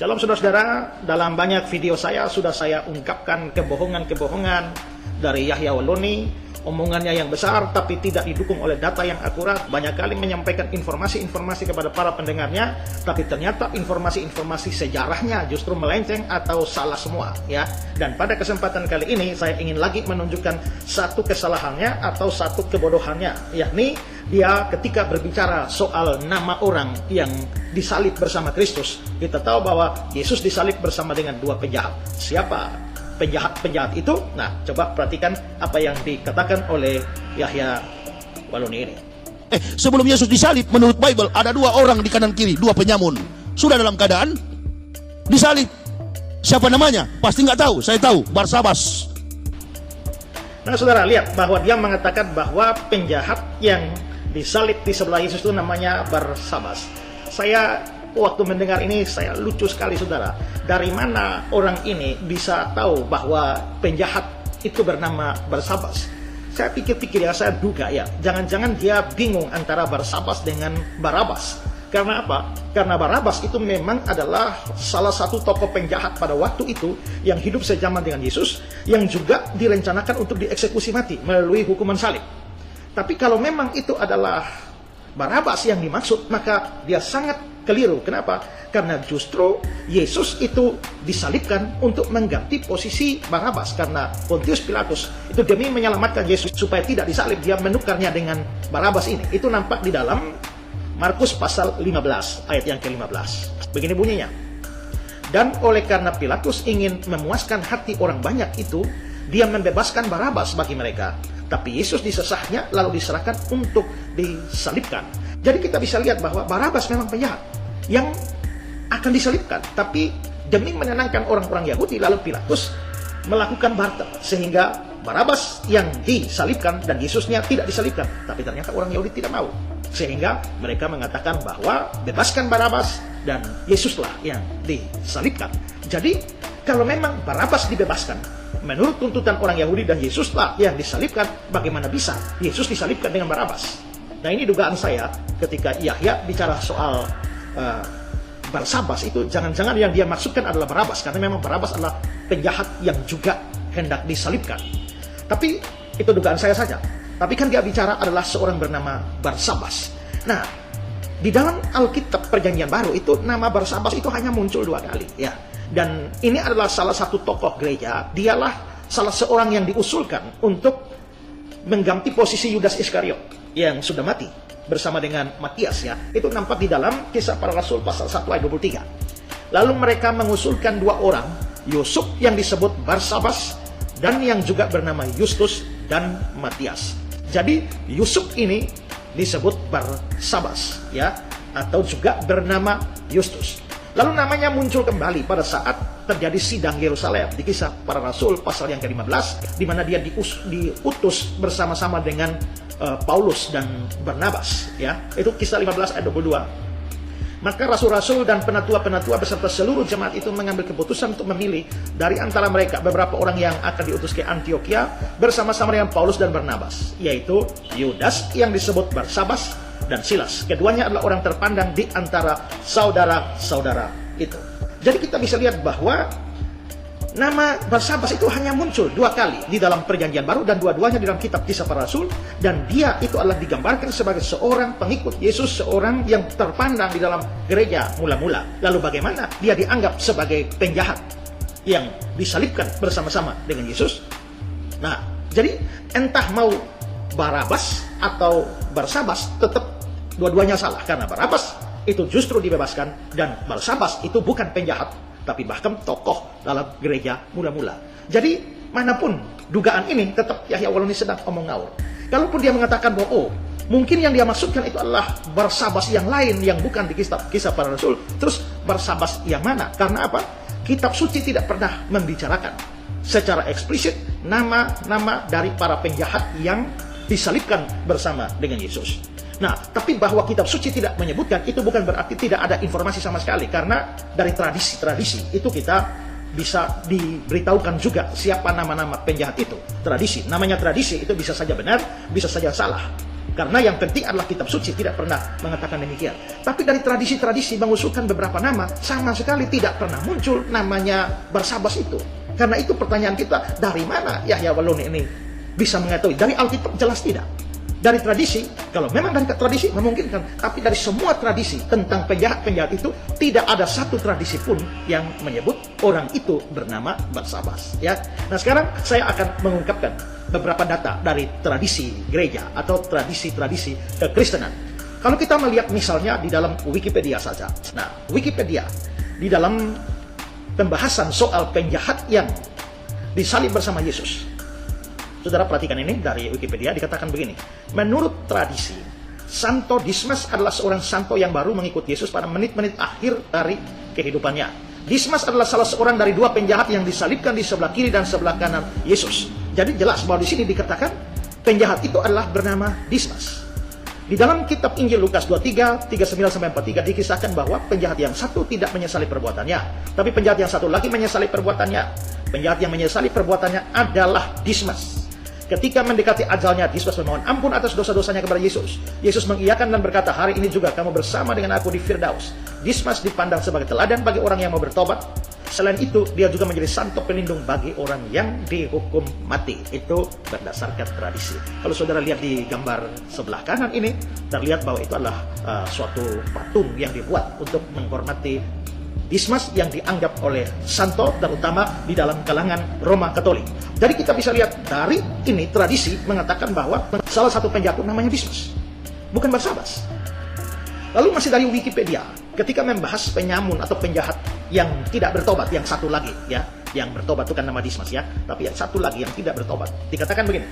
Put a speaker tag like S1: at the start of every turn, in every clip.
S1: Shalom saudara-saudara, dalam banyak video saya sudah saya ungkapkan kebohongan-kebohongan dari Yahya Waloni. Omongannya yang besar tapi tidak didukung oleh data yang akurat. Banyak kali menyampaikan informasi-informasi kepada para pendengarnya, tapi ternyata informasi-informasi sejarahnya justru melenceng atau salah semua, ya. Dan pada kesempatan kali ini saya ingin lagi menunjukkan satu kesalahannya atau satu kebodohannya, yakni dia ketika berbicara soal nama orang yang disalib bersama Kristus. Kita tahu bahwa Yesus disalib bersama dengan dua penjahat. Siapa penjahat-penjahat itu? Nah, coba perhatikan apa yang dikatakan oleh Yahya Waloni ini.
S2: Sebelum Yesus disalib, menurut Bible ada dua orang di kanan kiri, dua penyamun. Sudah dalam keadaan disalib. Siapa namanya? Pasti nggak tahu. Saya tahu, Barsabas.
S1: Nah, saudara lihat bahwa dia mengatakan bahwa penjahat yang disalib di sebelah Yesus itu namanya Barsabas. Saya waktu mendengar ini saya lucu sekali, saudara. Dari mana orang ini bisa tahu bahwa penjahat itu bernama Barsabas? Saya pikir-pikir ya, saya duga ya, jangan-jangan dia bingung antara Barsabas dengan Barabas. Karena apa? Karena Barabas itu memang adalah salah satu tokoh penjahat pada waktu itu yang hidup sejaman dengan Yesus, yang juga direncanakan untuk dieksekusi mati melalui hukuman salib. Tapi kalau memang itu adalah Barabas yang dimaksud, maka dia sangat keliru. Kenapa? Karena justru Yesus itu disalibkan untuk mengganti posisi Barabas. Karena Pontius Pilatus itu demi menyelamatkan Yesus supaya tidak disalib, dia menukarnya dengan Barabas ini. Itu nampak di dalam Markus pasal 15 ayat yang ke-15. Begini bunyinya. Dan oleh karena Pilatus ingin memuaskan hati orang banyak itu, dia membebaskan Barabas bagi mereka. Tapi Yesus disesahnya lalu diserahkan untuk disalibkan. Jadi kita bisa lihat bahwa Barabas memang penjahat yang akan disalibkan. Tapi demi menenangkan orang-orang Yahudi, lalu Pilatus melakukan barter. Sehingga Barabas yang disalibkan dan Yesusnya tidak disalibkan. Tapi ternyata orang Yahudi tidak mau. Sehingga mereka mengatakan bahwa bebaskan Barabas dan Yesuslah yang disalibkan. Jadi kalau memang Barabas dibebaskan menurut tuntutan orang Yahudi dan Yesuslah yang disalibkan, bagaimana bisa Yesus disalibkan dengan Barabas? Nah, ini dugaan saya ketika Yahya bicara soal Barsabas itu, jangan-jangan yang dia maksudkan adalah Barabas, karena memang Barabas adalah penjahat yang juga hendak disalibkan. Tapi itu dugaan saya saja. Tapi kan dia bicara adalah seorang bernama Barsabas. Nah, di dalam Alkitab Perjanjian Baru itu nama Barsabas itu hanya muncul 2 kali, ya. Dan ini adalah salah satu tokoh gereja. Dialah salah seorang yang diusulkan untuk mengganti posisi Yudas Iskariot yang sudah mati bersama dengan Matias, ya. Itu nampak di dalam Kisah Para Rasul pasal 1 ayat 23. Lalu mereka mengusulkan 2 orang, Yusuf yang disebut Barsabas dan yang juga bernama Justus dan Matias. Jadi Yusuf ini disebut Barsabas, ya, atau juga bernama Justus. Lalu namanya muncul kembali pada saat terjadi sidang Yerusalem di Kisah Para Rasul pasal yang ke-15, di mana dia diutus bersama-sama dengan Paulus dan Barnabas, ya. Itu Kisah 15 ayat 22. Maka rasul-rasul dan penatua-penatua beserta seluruh jemaat itu mengambil keputusan untuk memilih dari antara mereka beberapa orang yang akan diutus ke Antioquia bersama-sama dengan Paulus dan Barnabas, yaitu Yudas yang disebut Barsabas dan Silas. Keduanya adalah orang terpandang di antara saudara-saudara itu. Jadi kita bisa lihat bahwa nama Barsabas itu hanya muncul 2 kali di dalam Perjanjian Baru, dan dua-duanya di dalam kitab Kisah Para Rasul. Dan dia itu adalah digambarkan sebagai seorang pengikut Yesus, seorang yang terpandang di dalam gereja mula-mula. Lalu bagaimana dia dianggap sebagai penjahat yang disalibkan bersama-sama dengan Yesus? Nah, jadi entah mau Barabas atau Barsabas, tetap dua-duanya salah. Karena Barabas itu justru dibebaskan dan Barsabas itu bukan penjahat, tapi bahkan tokoh dalam gereja mula-mula. Jadi manapun dugaan ini, tetap Yahya Waloni sedang omong ngawur. Kalaupun dia mengatakan bahwa mungkin yang dia maksudkan itu adalah Barsabas yang lain yang bukan di Kisah Para Rasul, terus Barsabas yang mana? Karena apa? Kitab suci tidak pernah membicarakan secara eksplisit nama-nama dari para penjahat yang disalibkan bersama dengan Yesus. Nah, tapi bahwa kitab suci tidak menyebutkan, itu bukan berarti tidak ada informasi sama sekali. Karena dari tradisi-tradisi itu kita bisa diberitahukan juga siapa nama-nama penjahat itu. Tradisi, namanya tradisi itu bisa saja benar, bisa saja salah. Karena yang penting adalah kitab suci tidak pernah mengatakan demikian. Tapi dari tradisi-tradisi mengusulkan beberapa nama, sama sekali tidak pernah muncul namanya Barsabas itu. Karena itu pertanyaan kita, dari mana Yahya Waloni ini bisa mengetahui? Dari Alkitab jelas tidak. Dari tradisi, kalau memang dari tradisi memungkinkan, tapi dari semua tradisi tentang penjahat-penjahat itu tidak ada satu tradisi pun yang menyebut orang itu bernama Barsabas. Ya, nah sekarang saya akan mengungkapkan beberapa data dari tradisi gereja atau tradisi-tradisi kekristenan. Kalau kita melihat misalnya di dalam Wikipedia saja, nah Wikipedia di dalam pembahasan soal penjahat yang disalib bersama Yesus. Saudara perhatikan ini dari Wikipedia dikatakan begini. Menurut tradisi, Santo Dismas adalah seorang santo yang baru mengikut Yesus pada menit-menit akhir dari kehidupannya. Dismas adalah salah seorang dari dua penjahat yang disalibkan di sebelah kiri dan sebelah kanan Yesus. Jadi jelas bahwa di sini dikatakan penjahat itu adalah bernama Dismas. Di dalam kitab Injil Lukas 23, 39-43 dikisahkan bahwa penjahat yang satu tidak menyesali perbuatannya, tapi penjahat yang satu lagi menyesali perbuatannya. Penjahat yang menyesali perbuatannya adalah Dismas. Ketika mendekati ajalnya, Dismas memohon ampun atas dosa-dosanya kepada Yesus. Yesus mengiyakan dan berkata, hari ini juga kamu bersama dengan aku di Firdaus. Dismas dipandang sebagai teladan bagi orang yang mau bertobat. Selain itu, dia juga menjadi santo pelindung bagi orang yang dihukum mati. Itu berdasarkan tradisi. Kalau saudara lihat di gambar sebelah kanan ini, terlihat bahwa itu adalah suatu patung yang dibuat untuk menghormati Dismas yang dianggap oleh santo terutama di dalam kalangan Roma Katolik. Jadi kita bisa lihat dari ini tradisi mengatakan bahwa salah satu penjahat namanya Dismas, bukan Barsabas. Lalu masih dari Wikipedia, ketika membahas penyamun atau penjahat yang tidak bertobat, yang satu lagi ya, yang bertobat bukan nama Dismas ya, tapi yang satu lagi yang tidak bertobat, dikatakan begini.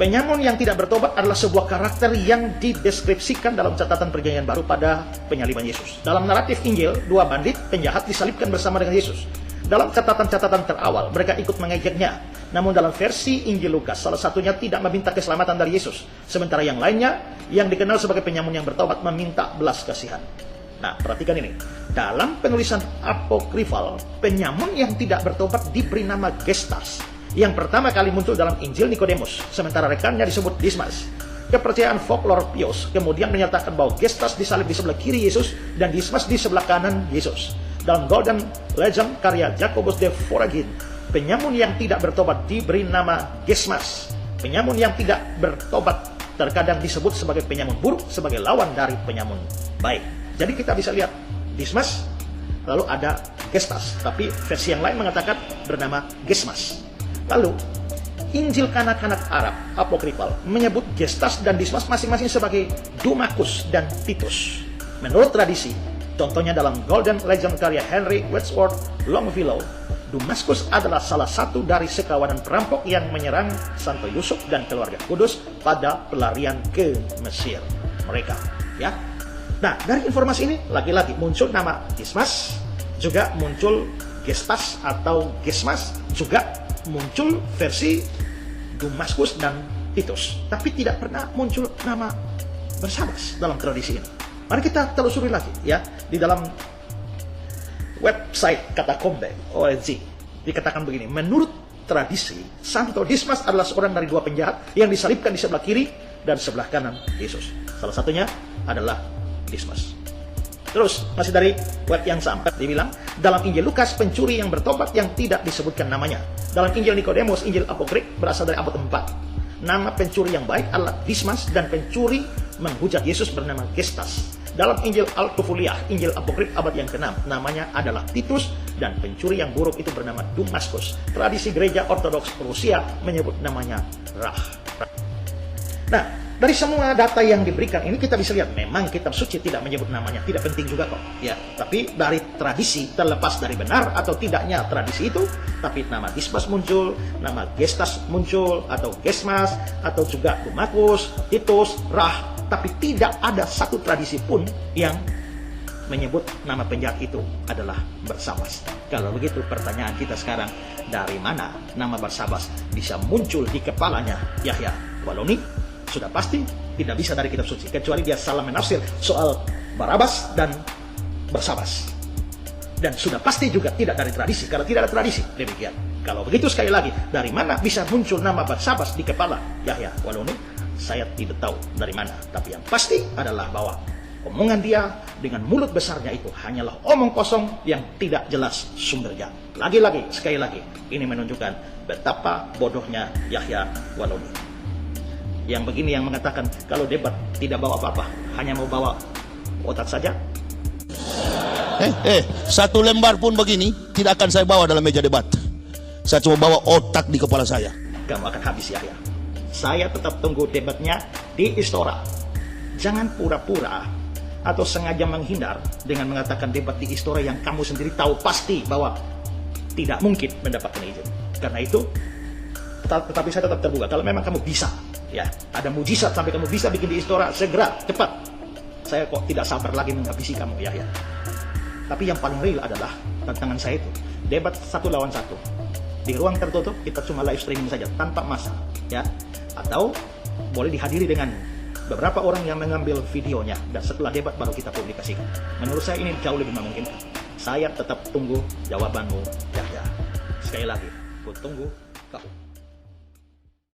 S1: Penyamun yang tidak bertobat adalah sebuah karakter yang dideskripsikan dalam catatan perjanjian baru pada penyaliban Yesus. Dalam naratif Injil, dua bandit penjahat disalibkan bersama dengan Yesus. Dalam catatan-catatan terawal, mereka ikut mengejeknya. Namun dalam versi Injil Lukas, salah satunya tidak meminta keselamatan dari Yesus. Sementara yang lainnya, yang dikenal sebagai penyamun yang bertobat, meminta belas kasihan. Nah, perhatikan ini. Dalam penulisan apokrifal, penyamun yang tidak bertobat diberi nama Gestas, yang pertama kali muncul dalam Injil Nikodemus, sementara rekannya disebut Dismas. Kepercayaan folklore Pius kemudian menyatakan bahwa Gestas disalib di sebelah kiri Yesus dan Dismas di sebelah kanan Yesus. Dalam Golden Legend karya Jacobus de Voragine, penyamun yang tidak bertobat diberi nama Gesmas. Penyamun yang tidak bertobat terkadang disebut sebagai penyamun buruk, sebagai lawan dari penyamun baik. Jadi kita bisa lihat Dismas, lalu ada Gestas, tapi versi yang lain mengatakan bernama Gesmas. Lalu, Injil kanak-kanak Arab, apokrifal, menyebut Gestas dan Dismas masing-masing sebagai Dumacus dan Titus. Menurut tradisi, contohnya dalam Golden Legend karya Henry Wadsworth Longfellow, Damaskus adalah salah satu dari sekawanan perampok yang menyerang Santo Yusuf dan keluarga Kudus pada pelarian ke Mesir mereka. Ya. Nah, dari informasi ini, lagi-lagi muncul nama Dismas, juga muncul Gestas atau Gesmas, juga muncul versi Damaskus dan Titus, tapi tidak pernah muncul nama Barsabas dalam tradisi ini. Mari kita telusuri lagi ya, di dalam website katakombe.org dikatakan begini. Menurut tradisi, Santo Dismas adalah seorang dari dua penjahat yang disalibkan di sebelah kiri dan sebelah kanan Yesus. Salah satunya adalah Dismas. Terus, masih dari web yang sama, dibilang, dalam Injil Lukas, pencuri yang bertobat yang tidak disebutkan namanya. Dalam Injil Nikodemus, Injil Apokrif berasal dari abad 4. Nama pencuri yang baik adalah Dismas dan pencuri menghujat Yesus bernama Gestas. Dalam Injil Al-Tufuliah, Injil Apokrif abad yang ke-6, namanya adalah Titus dan pencuri yang buruk itu bernama Damaskus. Tradisi gereja Ortodoks Rusia menyebut namanya Rah. Nah, dari semua data yang diberikan ini kita bisa lihat memang kitab suci tidak menyebut namanya, tidak penting juga kok ya. Tapi dari tradisi, terlepas dari benar atau tidaknya tradisi itu, tapi nama Dismas muncul, nama Gestas muncul atau Gesmas atau juga Dumacus, Titus, Rah, tapi tidak ada satu tradisi pun yang menyebut nama penjahat itu adalah Barsabas. Kalau begitu pertanyaan kita sekarang, dari mana nama Barsabas bisa muncul di kepalanya Yahya Waloni? Sudah pasti tidak bisa dari kitab suci, kecuali dia salah menafsir soal Barabas dan Barsabas. Dan sudah pasti juga tidak dari tradisi, karena tidak ada tradisi demikian. Kalau begitu sekali lagi, dari mana bisa muncul nama Barsabas di kepala Yahya Waloni? Saya tidak tahu dari mana. Tapi yang pasti adalah bahwa omongan dia dengan mulut besarnya itu hanyalah omong kosong yang tidak jelas sumbernya. Lagi-lagi, sekali lagi, ini menunjukkan betapa bodohnya Yahya Waloni. Yang begini yang mengatakan kalau debat tidak bawa apa-apa, hanya mau bawa otak saja.
S2: Satu lembar pun begini tidak akan saya bawa dalam meja debat. Saya cuma bawa otak di kepala saya.
S1: Kamu akan habis, Yahya. Saya tetap tunggu debatnya di Istora. Jangan pura-pura atau sengaja menghindar dengan mengatakan debat di Istora yang kamu sendiri tahu pasti bahwa tidak mungkin mendapatkan izin. Karena itu, tetapi saya tetap terbuka. Kalau memang kamu bisa, ya, ada mujizat sampai kamu bisa bikin di Istora, segera, cepat. Saya kok tidak sabar lagi menghabisi kamu, Yahya. Tapi yang paling real adalah tantangan saya itu debat 1 lawan 1 di ruang tertutup. Kita cuma live streaming saja tanpa massa, ya, atau boleh dihadiri dengan beberapa orang yang mengambil videonya, dan setelah debat baru kita publikasikan. Menurut saya ini jauh lebih memungkinkan. Saya tetap tunggu jawabanmu, Yahya. Sekali lagi, ku tunggu kau.